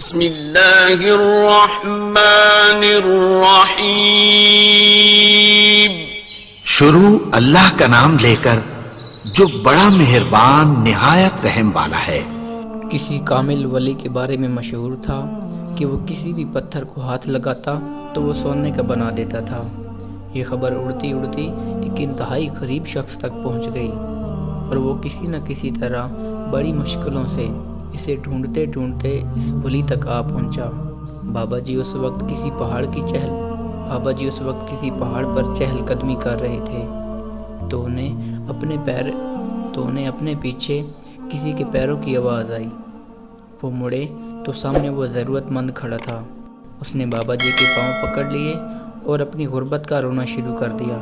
بسم اللہ الرحمن الرحیم۔ شروع اللہ کا نام لے کر جو بڑا مہربان نہایت رحم والا ہے۔ کسی کامل ولی کے بارے میں مشہور تھا کہ وہ کسی بھی پتھر کو ہاتھ لگاتا تو وہ سونے کا بنا دیتا تھا۔ یہ خبر اڑتی اڑتی ایک انتہائی غریب شخص تک پہنچ گئی اور وہ کسی نہ کسی طرح بڑی مشکلوں سے اسے ڈھونڈتے ڈھونڈتے اس ولی تک آ پہنچا۔ بابا جی اس وقت کسی پہاڑ پر چہل قدمی کر رہے تھے تو انہیں اپنے پیچھے کسی کے پیروں کی آواز آئی۔ وہ مڑے تو سامنے وہ ضرورت مند کھڑا تھا۔ اس نے بابا جی کے پاؤں پکڑ لیے اور اپنی غربت کا رونا شروع کر دیا۔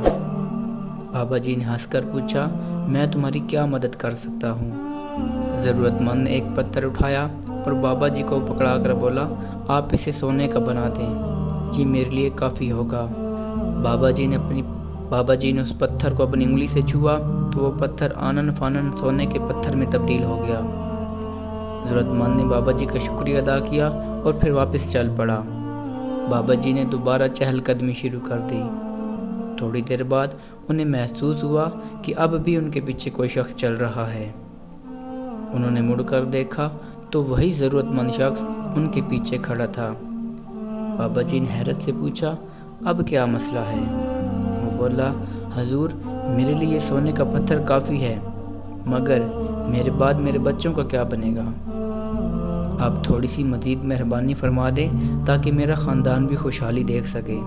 بابا جی نے ہنس کر پوچھا، میں تمہاری کیا مدد کر سکتا ہوں؟ ضرورت مند نے ایک پتھر اٹھایا اور بابا جی کو پکڑا کر بولا، آپ اسے سونے کا بنا دیں، یہ میرے لیے کافی ہوگا۔ بابا جی نے اس پتھر کو اپنی انگلی سے چھوا تو وہ پتھر آنن فانن سونے کے پتھر میں تبدیل ہو گیا۔ ضرورت مند نے بابا جی کا شکریہ ادا کیا اور پھر واپس چل پڑا۔ بابا جی نے دوبارہ چہل قدمی شروع کر دی۔ تھوڑی دیر بعد انہیں محسوس ہوا کہ اب بھی ان کے پیچھے کوئی شخص چل رہا ہے۔ انہوں نے مڑ کر دیکھا تو وہی ضرورت مند شخص ان کے پیچھے کھڑا تھا۔ بابا جی نے حیرت سے پوچھا، اب کیا مسئلہ ہے؟ وہ بولا، حضور میرے لیے سونے کا پتھر کافی ہے، مگر میرے بعد میرے بچوں کا کیا بنے گا؟ آپ تھوڑی سی مزید مہربانی فرما دیں تاکہ میرا خاندان بھی خوشحالی دیکھ سکے۔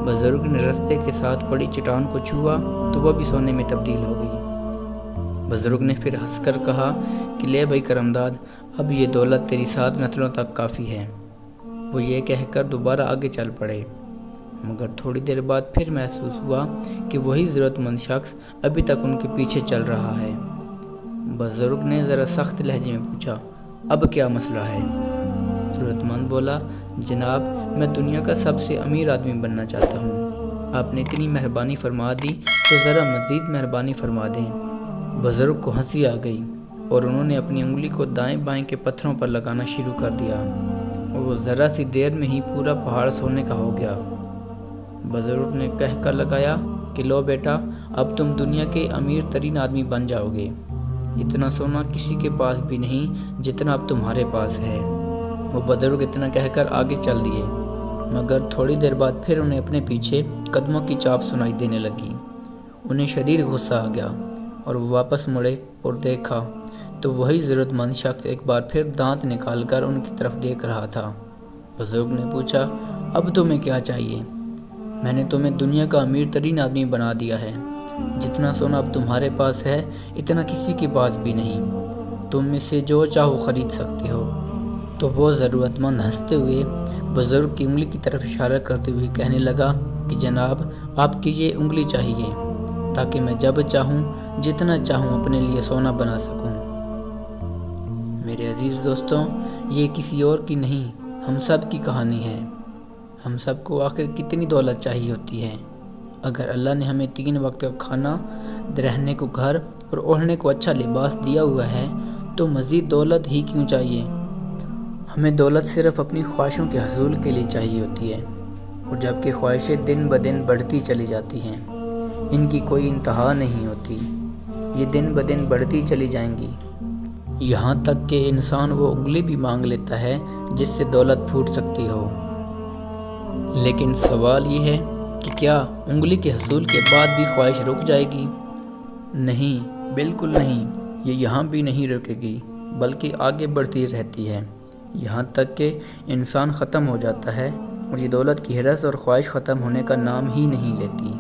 بزرگ نے رستے کے ساتھ پڑی چٹان کو چھوا تو وہ بھی سونے میں تبدیل ہو گئی۔ بزرگ نے پھر ہنس کر کہا کہ لے بھائی کرمداد، اب یہ دولت تیری 7 نسلوں تک کافی ہے۔ وہ یہ کہہ کر دوبارہ آگے چل پڑے، مگر تھوڑی دیر بعد پھر محسوس ہوا کہ وہی ضرورت مند شخص ابھی تک ان کے پیچھے چل رہا ہے۔ بزرگ نے ذرا سخت لہجے میں پوچھا، اب کیا مسئلہ ہے؟ ضرورت مند بولا، جناب میں دنیا کا سب سے امیر آدمی بننا چاہتا ہوں، آپ نے اتنی مہربانی فرما دی تو ذرا مزید مہربانی فرما دیں۔ بزرگ کو ہنسی آ گئی اور انہوں نے اپنی انگلی کو دائیں بائیں کے پتھروں پر لگانا شروع کر دیا اور وہ ذرا سی دیر میں ہی پورا پہاڑ سونے کا ہو گیا۔ بزرگ نے کہہ کر لگایا کہ لو بیٹا، اب تم دنیا کے امیر ترین آدمی بن جاؤ گے، اتنا سونا کسی کے پاس بھی نہیں جتنا اب تمہارے پاس ہے۔ وہ بزرگ اتنا کہہ کر آگے چل دیے، مگر تھوڑی دیر بعد پھر انہیں اپنے پیچھے قدموں کی چاپ سنائی دینے لگی۔ انہیں شدید غصہ آ گیا اور وہ واپس مڑے اور دیکھا تو وہی ضرورت مند شخص ایک بار پھر دانت نکال کر ان کی طرف دیکھ رہا تھا۔ بزرگ نے پوچھا، اب تمہیں کیا چاہیے؟ میں نے تمہیں دنیا کا امیر ترین آدمی بنا دیا ہے، جتنا سونا اب تمہارے پاس ہے اتنا کسی کے پاس بھی نہیں، تم اس سے جو چاہو خرید سکتے ہو۔ تو وہ ضرورت مند ہنستے ہوئے بزرگ کی انگلی کی طرف اشارہ کرتے ہوئے کہنے لگا کہ جناب آپ کی یہ انگلی چاہیے تاکہ میں جب چاہوں جتنا چاہوں اپنے لیے سونا بنا سکوں۔ میرے عزیز دوستوں، یہ کسی اور کی نہیں، ہم سب کی کہانی ہے۔ ہم سب کو آخر کتنی دولت چاہیے ہوتی ہے؟ اگر اللہ نے ہمیں 3 وقت کا کھانا، رہنے کو گھر اور اوڑھنے کو اچھا لباس دیا ہوا ہے تو مزید دولت ہی کیوں چاہیے؟ ہمیں دولت صرف اپنی خواہشوں کے حصول کے لیے چاہیے ہوتی ہے، اور جبکہ خواہشیں دن بدن بڑھتی چلی جاتی ہیں، ان کی کوئی انتہا نہیں ہوتی، یہ دن بدن بڑھتی چلی جائیں گی، یہاں تک کہ انسان وہ انگلی بھی مانگ لیتا ہے جس سے دولت پھوٹ سکتی ہو۔ لیکن سوال یہ ہے کہ کیا انگلی کے حصول کے بعد بھی خواہش رک جائے گی؟ نہیں، بالکل نہیں، یہ یہاں بھی نہیں رکے گی بلکہ آگے بڑھتی رہتی ہے، یہاں تک کہ انسان ختم ہو جاتا ہے اور یہ دولت کی ہرس اور خواہش ختم ہونے کا نام ہی نہیں لیتی۔